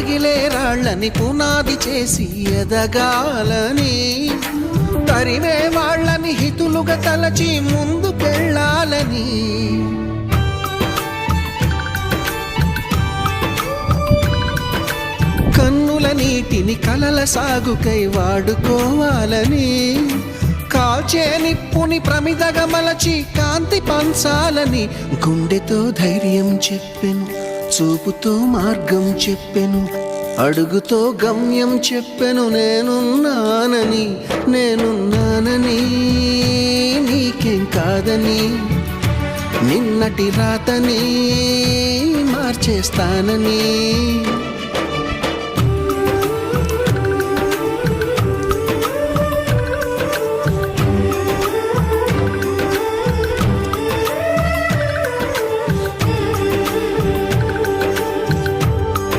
పగిలే రాళ్ళని పునాది చేసి ఎదగాలని, తరిమే వాళ్ళని హితులుగా తలచి ముందుకెళ్ళాలని, కన్నుల నీటిని కలల సాగుకై వాడుకోవాలని, కాల్చే నిప్పుని ప్రమిదగా మలచి కాంతి పంచాలని, గుండెతో ధైర్యం చెప్పెను, చూపుతో మార్గం చెప్పెను, అడుగుతో గమ్యం చెప్పెను. నేనున్నానని నీకేం కాదని, నిన్నటి రాతని మార్చేస్తానని.